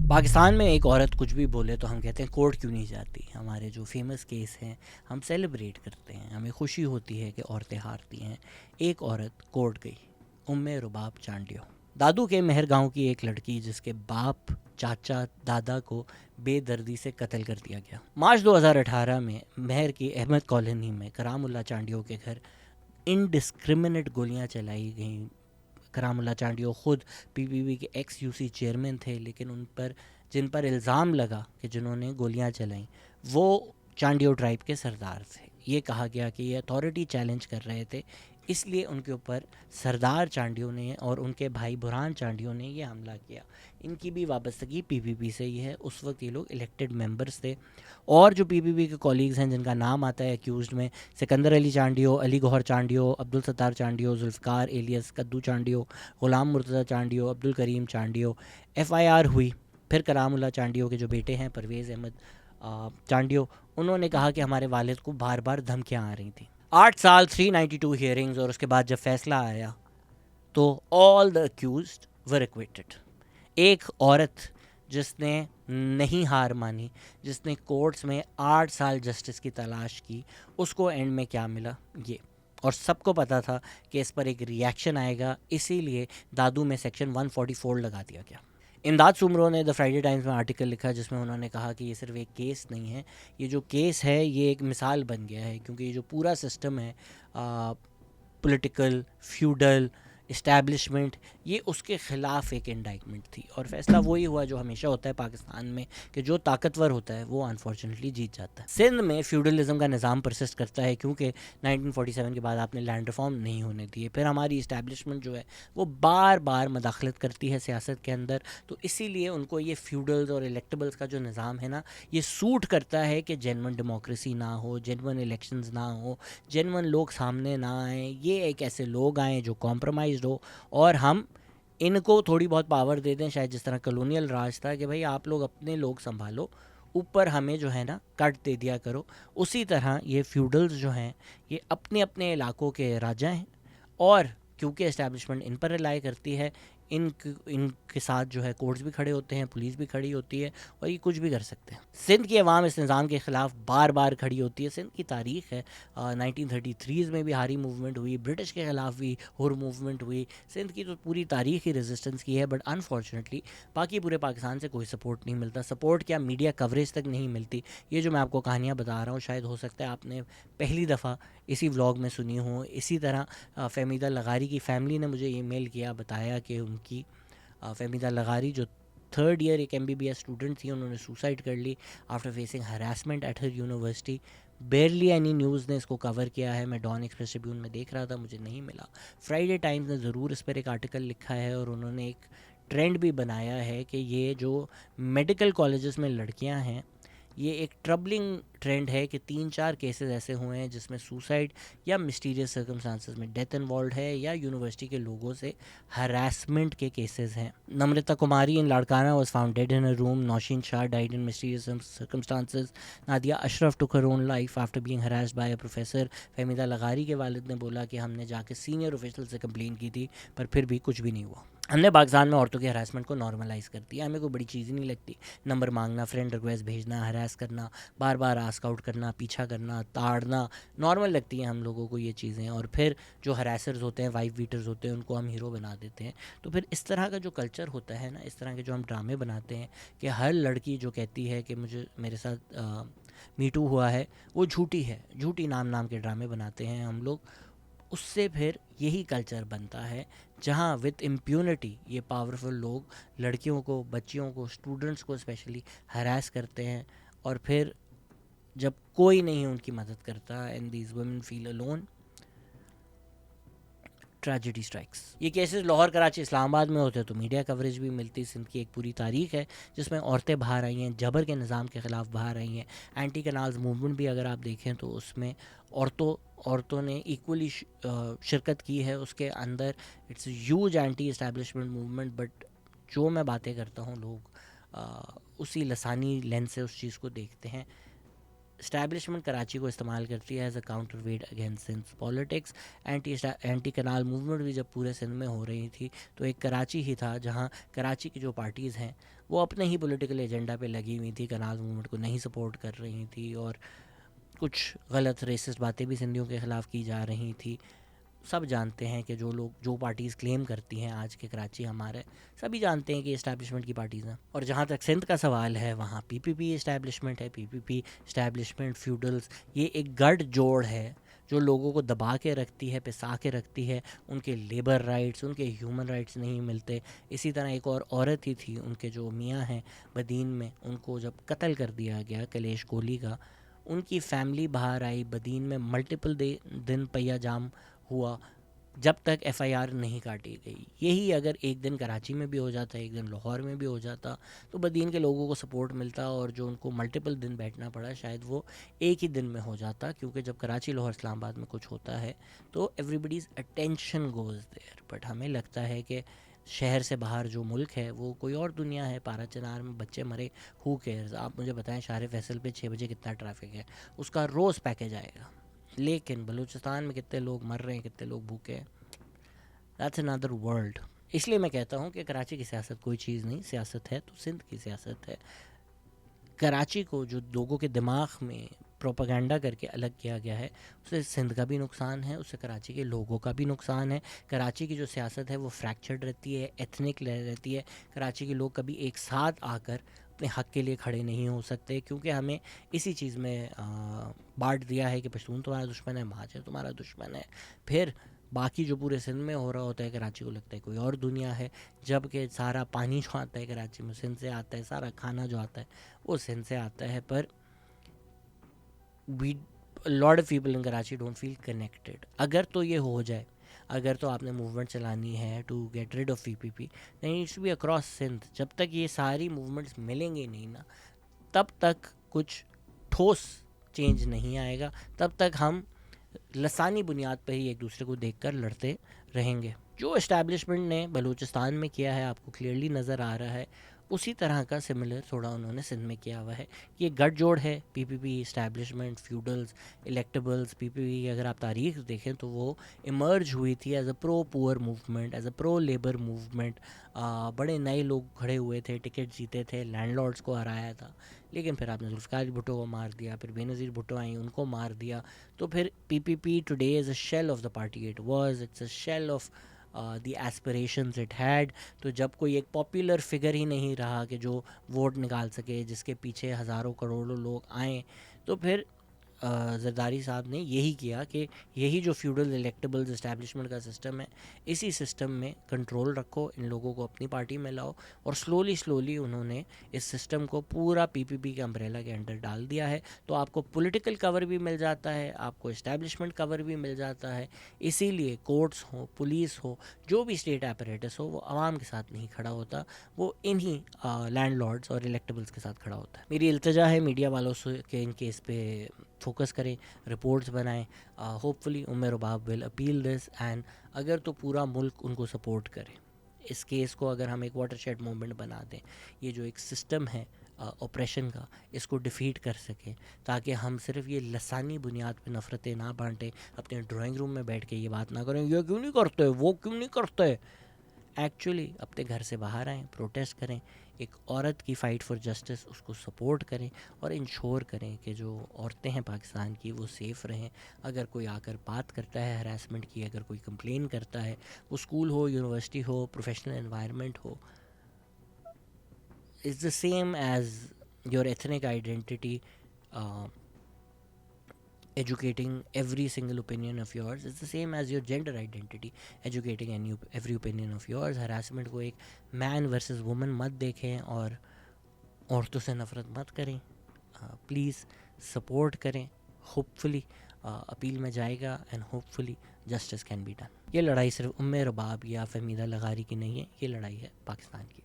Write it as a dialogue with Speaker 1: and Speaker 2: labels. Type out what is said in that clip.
Speaker 1: پاکستان میں ایک عورت کچھ بھی بولے تو ہم کہتے ہیں کورٹ کیوں نہیں جاتی. ہمارے جو فیمس کیس ہیں ہم سیلیبریٹ کرتے ہیں, ہمیں خوشی ہوتی ہے کہ عورتیں ہارتی ہیں. ایک عورت کورٹ گئی, رباب چانڈیو. دادو کے مہر گاؤں کی ایک لڑکی جس کے باپ چاچا دادا کو بے دردی سے قتل کر دیا گیا. مارچ 2018 میں مہر کی احمد کالونی میں کرام اللہ چانڈیو کے گھر انڈسکرمنیٹ گولیاں چلائی گئیں. کرام اللہ چانڈیو خود پی پی پی کے ایکس یو سی چیئرمین تھے, لیکن جن پر الزام لگا کہ جنہوں نے گولیاں چلائیں وہ چانڈیو ٹرائب کے سردار تھے. یہ کہا گیا کہ یہ اتھارٹی چیلنج کر رہے تھے, اس لیے ان کے اوپر سردار چانڈیو نے اور ان کے بھائی برہان چانڈیو نے یہ حملہ کیا. ان کی بھی وابستگی پی پی پی سے ہی ہے. اس وقت یہ لوگ الیکٹڈ ممبرس تھے. اور جو پی پی پی کے کولیگز ہیں جن کا نام آتا ہے ایکیوزڈ میں, سکندر علی چانڈیو, علی گوہر چانڈیو, عبدالستار چانڈیو, ذوالفقار ایلیس کدو Chandio, Ghulam Murtaza Chandio, Abdul Karim Chandio. F I R ہوئی. پھر کرام اللہ چانڈیو کے جو بیٹے ہیں پرویز احمد چانڈیو, انہوں نے کہا کہ ہمارے والد کو بار بار دھمکیاں آ رہی تھیں. 8 سال 392 ہیئرنگز, اور اس کے بعد جب فیصلہ آیا تو آل دا اکیوزڈ ور ایکویٹڈ. ایک عورت جس نے نہیں ہار مانی, جس نے کورٹس میں 8 سال جسٹس کی تلاش کی, اس کو اینڈ میں کیا ملا یہ. اور سب کو پتا تھا کہ اس پر ایک ریاکشن آئے گا, اسی لیے دادو میں سیکشن 144 لگا دیا گیا. امداد سومرو نے دا فرائیڈے ٹائمز میں آرٹیکل لکھا جس میں انہوں نے کہا کہ یہ صرف ایک کیس نہیں ہے, یہ جو کیس ہے یہ ایک مثال بن گیا ہے, کیونکہ یہ جو پورا سسٹم ہے پولیٹیکل فیوڈل اسٹیبلشمنٹ, یہ اس کے خلاف ایک انڈائٹمنٹ تھی. اور فیصلہ وہی ہوا جو ہمیشہ ہوتا ہے پاکستان میں, کہ جو طاقتور ہوتا ہے وہ انفارچونیٹلی جیت جاتا ہے. سندھ میں فیوڈلزم کا نظام پرسسٹ کرتا ہے کیونکہ 1947 کے بعد آپ نے لینڈ ریفارم نہیں ہونے دیے. پھر ہماری اسٹیبلشمنٹ جو ہے وہ بار بار مداخلت کرتی ہے سیاست کے اندر, تو اسی لیے ان کو یہ فیوڈلز اور الیکٹیبلز کا جو نظام ہے نا, یہ سوٹ کرتا ہے کہ جینون ڈیموکریسی نہ ہو, جینون الیکشنز نہ ہو, جینون لوگ سامنے نہ آئیں. یہ ایک ایسے لوگ آئیں جو کمپرومائزڈ ہو, اور ہم ان کو تھوڑی بہت پاور دے دیں, شاید جس طرح کلونیل راج تھا کہ بھائی آپ لوگ اپنے لوگ سنبھالو, اوپر ہمیں جو ہے نا کٹ دے دیا کرو. اسی طرح یہ فیوڈلز جو ہیں یہ اپنے اپنے علاقوں کے راجا ہیں, اور کیونکہ اسٹیبلشمنٹ ان پر رلائی کرتی ہے, ان کے ساتھ جو ہے کورٹس بھی کھڑے ہوتے ہیں, پولیس بھی کھڑی ہوتی ہے, اور یہ کچھ بھی کر سکتے ہیں. سندھ کی عوام اس نظام کے خلاف بار بار کھڑی ہوتی ہے. سندھ کی تاریخ ہے, 1933 میں بھی ہاری موومنٹ ہوئی, برٹش کے خلاف بھی ہور موومنٹ ہوئی. سندھ کی تو پوری تاریخ ہی ریزسٹنس کی ہے, بٹ انفارچونیٹلی باقی پورے پاکستان سے کوئی سپورٹ نہیں ملتا. سپورٹ کیا, میڈیا کوریج تک نہیں ملتی. یہ جو میں آپ کو کہانیاں بتا رہا ہوں شاید ہو سکتا ہے آپ نے پہلی دفعہ اسی ولاگ میں سنی ہوں. اسی طرح فہمیدہ لغاری کی فیملی نے مجھے ای میل کیا, بتایا کہ ان کی فہمیدہ لغاری جو 3rd ایئر ایک MBBS اسٹوڈنٹ تھی, انہوں نے سوسائڈ کر لی after facing harassment at her university. Barely any news نے اس کو کور کیا ہے. میں ڈان ایکسپریس ٹریبیون میں دیکھ رہا تھا, مجھے نہیں ملا. فرائیڈے ٹائمز نے ضرور اس پر ایک آرٹیکل لکھا ہے, اور انہوں نے ایک ٹرینڈ بھی بنایا ہے کہ یہ جو میڈیکل کالجز میں لڑکیاں ہیں, یہ ایک ٹربلنگ ٹرینڈ ہے کہ 3-4 کیسز ایسے ہوئے ہیں جس میں سوسائڈ یا مسٹیریس سرکمسٹانسز میں ڈیتھ انوالوڈ ہے, یا یونیورسٹی کے لوگوں سے ہراسمنٹ کے کیسز ہیں. Nimrita Kumari in Larkana was found dead in a room. Nausheen Shah died in mysterious circumstances. Nadia Ashraf took her own life after being harassed by a professor. Fahmida لغاری کے والد نے بولا کہ ہم نے جا کے سینئر آفیشل سے کمپلین کی تھی, پر پھر بھی کچھ بھی نہیں ہوا. ہم نے پاکستان میں عورتوں کے ہراسمنٹ کو نارملائز کر دیا. ہمیں کوئی بڑی چیز ہی نہیں لگتی. نمبر مانگنا, فرینڈ ریکویسٹ بھیجنا, ہراس کرنا, بار بار آسک آؤٹ کرنا, پیچھا کرنا, تاڑنا, نارمل لگتی ہیں ہم لوگوں کو یہ چیزیں. اور پھر جو ہراسرز ہوتے ہیں, وائف بیٹرز ہوتے ہیں, ان کو ہم ہیرو بنا دیتے ہیں. تو پھر اس طرح کا جو کلچر ہوتا ہے نا, اس طرح کے جو ہم ڈرامے بناتے ہیں کہ ہر لڑکی جو کہتی ہے کہ میرے ساتھ میٹو ہوا ہے, وہ جھوٹی ہے. جھوٹی نام کے ڈرامے بناتے ہیں ہم لوگ. اس سے پھر یہی کلچر بنتا ہے جہاں وتھ امپیونٹی یہ پاورفل لوگ لڑکیوں کو, بچیوں کو, اسٹوڈنٹس کو اسپیشلی ہراس کرتے ہیں, اور پھر جب کوئی نہیں ان کی مدد کرتا, and these women feel alone, tragedy strikes. یہ کیسز لاہور, کراچی, اسلام آباد میں ہوتے تو میڈیا کوریج بھی ملتی. سندھ کی ایک پوری تاریخ ہے جس میں عورتیں باہر آئی ہیں, جبر کے نظام کے خلاف باہر آئی ہیں. اینٹی کنالز موومنٹ بھی اگر آپ دیکھیں تو اس میں عورتوں نے ایکولی شرکت کی ہے اس کے اندر. It's huge anti establishment movement, but جو میں باتیں کرتا ہوں لوگ اسی لسانی لینس سے اس چیز کو دیکھتے ہیں. اسٹیبلشمنٹ کراچی کو استعمال کرتی ہے as a counterweight against Sindh politics. Anti canal movement بھی جب پورے سندھ میں ہو رہی تھی تو ایک کراچی ہی تھا جہاں کراچی کی جو پارٹیز ہیں وہ اپنے ہی پولیٹیکل ایجنڈا پہ لگی ہوئی تھی, کنال موومنٹ کو نہیں سپورٹ کر رہی تھی, اور کچھ غلط ریسسٹ باتیں بھی سندھیوں کے خلاف کی جا رہی تھی. سب جانتے ہیں کہ جو پارٹیز کلیم کرتی ہیں آج کے کراچی ہمارے, سبھی جانتے ہیں کہ اسٹیبلشمنٹ کی پارٹیز ہیں. اور جہاں تک سندھ کا سوال ہے وہاں پی پی پی اسٹیبلشمنٹ ہے. پی پی پی اسٹیبلشمنٹ فیوڈلز, یہ ایک گڑھ جوڑ ہے جو لوگوں کو دبا کے رکھتی ہے, پسا کے رکھتی ہے. ان کے لیبر رائٹس, ان کے ہیومن رائٹس نہیں ملتے. اسی طرح ایک اور عورت ہی تھی, ان کے جو میاں ہیں بدین میں, ان کو جب قتل کر دیا گیا کلیش کوہلی کا, ان کی فیملی باہر آئی. بدین میں ملٹیپل دن پہیا جام ہوا جب تک ایف آئی آر نہیں کاٹی گئی. یہی اگر ایک دن کراچی میں بھی ہو جاتا, ایک دن لاہور میں بھی ہو جاتا, تو بدین کے لوگوں کو سپورٹ ملتا, اور جو ان کو ملٹیپل دن بیٹھنا پڑا شاید وہ ایک ہی دن میں ہو جاتا. کیونکہ جب کراچی, لاہور, اسلام آباد میں کچھ ہوتا ہے تو everybody's attention goes there. But ہمیں لگتا ہے کہ شہر سے باہر جو ملک ہے وہ کوئی اور دنیا ہے. پارا چنار میں بچے مرے, ہو کیئرز. آپ مجھے بتائیں شہر فیصل پہ 6 بجے کتنا ٹریفک ہے, اس کا روز پیکیج آئے گا. لیکن بلوچستان میں کتنے لوگ مر رہے ہیں, کتنے لوگ بھوکے ہیں, دیٹس another world. اس لیے میں کہتا ہوں کہ کراچی کی سیاست کوئی چیز نہیں, سیاست ہے تو سندھ کی سیاست ہے. کراچی کو جو لوگوں کے دماغ میں پروپیگنڈا کر کے الگ کیا گیا ہے, اس سے سندھ کا بھی نقصان ہے, اس سے کراچی کے لوگوں کا بھی نقصان ہے. کراچی کی جو سیاست ہے وہ فریکچرڈ رہتی ہے, ایتھنک رہتی ہے. کراچی کے لوگ کبھی ایک ساتھ آ کر اپنے حق کے لیے کھڑے نہیں ہو سکتے, کیونکہ ہمیں اسی چیز میں بانٹ دیا ہے کہ پشتون تمہارا دشمن ہے, مہاجر تمہارا دشمن ہے. پھر باقی جو پورے سندھ میں ہو رہا ہوتا ہے کراچی کو لگتا ہے کوئی اور دنیا ہے, جب کہ سارا پانی جو آتا ہے کراچی میں سندھ سے آتا ہے, سارا کھانا جو آتا ہے وہ سندھ سے آتا ہے. پر lot of people in Karachi don't feel connected. اگر تو یہ ہو جائے, اگر تو آپ نے موومنٹ چلانی ہے to get rid of P P P, then it should be across Sindh. جب تک یہ ساری موومنٹس ملیں گے نہیں نا, تب تک کچھ ٹھوس چینج نہیں آئے گا. تب تک ہم لسانی بنیاد پہ ہی ایک دوسرے کو دیکھ کر لڑتے رہیں گے. جو اسٹیبلشمنٹ نے بلوچستان میں کیا ہے آپ کو کلیئرلی نظر آ رہا ہے, اسی طرح کا سملر تھوڑا انہوں نے سندھ میں کیا ہوا ہے. یہ گٹھ جوڑ ہے, پی پی پی, اسٹیبلشمنٹ, فیوڈلز, الیکٹیبلز. پی پی پی اگر آپ تاریخ دیکھیں تو وہ ایمرج ہوئی تھی ایز اے پرو پور movement, as a pro labour movement. بڑے نئے لوگ کھڑے ہوئے تھے, ٹکٹ جیتے تھے, لینڈ لارڈس کو ہرایا تھا. لیکن پھر آپ نے ذوالفقار بھٹو کو مار دیا, پھر بے نظیر بھٹو آئیں ان کو مار دیا. تو پھر P P P today is a shell of the party it was, it's a shell of the aspirations it had. تو جب کوئی ایک پاپولر فگر ہی نہیں رہا کہ جو ووٹ نکال سکے, جس کے پیچھے ہزاروں کروڑوں لوگ آئیں, تو پھر زرداری صاحب نے یہی کیا کہ یہی جو فیوڈل الیکٹیبلز اسٹیبلشمنٹ کا سسٹم ہے, اسی سسٹم میں کنٹرول رکھو, ان لوگوں کو اپنی پارٹی میں لاؤ. اور سلولی انہوں نے اس سسٹم کو پورا پی پی پی کے امبریلا کے انڈر ڈال دیا ہے. تو آپ کو پولیٹیکل کور بھی مل جاتا ہے, آپ کو اسٹیبلشمنٹ کور بھی مل جاتا ہے. اسی لیے کورٹس ہو, پولیس ہو, جو بھی اسٹیٹ ایپریٹس ہو, وہ عوام کے ساتھ نہیں کھڑا ہوتا, وہ انہی لینڈ لارڈس اور الیکٹیبلز کے ساتھ کھڑا ہوتا ہے. میری التجا ہے میڈیا والوں سے کہ ان کے اس پہ فوکس کریں, رپورٹس بنائیں. Hope fully Rabab will appeal this, and اگر تو پورا ملک ان کو سپورٹ کرے. اس کیس کو اگر ہم ایک واٹر شیڈ موومنٹ بنا دیں, یہ جو ایک سسٹم ہے اوپریشن کا, اس کو ڈیفیٹ کر سکیں, تاکہ ہم صرف یہ لسانی بنیاد پہ نفرتیں نہ بانٹیں, اپنے ڈرائنگ روم میں بیٹھ کے یہ بات نہ کریں یہ کیوں نہیں کرتے, وہ کیوں نہیں کرتے. ایکچولی اپنے گھر سے باہر آئیں, پروٹیسٹ کریں, ایک عورت کی فائٹ فار جسٹس اس کو سپورٹ کریں, اور انشور کریں کہ جو عورتیں ہیں پاکستان کی وہ سیف رہیں. اگر کوئی آ کر بات کرتا ہے ہراسمنٹ کی, اگر کوئی کمپلین کرتا ہے, وہ school who, university who, professional environment who, it's the same as your ethnic identity educating every single opinion of yours. It's the same as your gender identity educating every opinion of yours. harassment کو ایک man versus woman مت دیکھیں, اور عورتوں سے نفرت مت کریں. پلیز سپورٹ کریں. ہوپ فلی اپیل میں جائے گا, and hopefully justice can be done. یہ لڑائی صرف رباب یا فہمیدہ لغاری کی نہیں ہے, یہ لڑائی ہے پاکستان کی.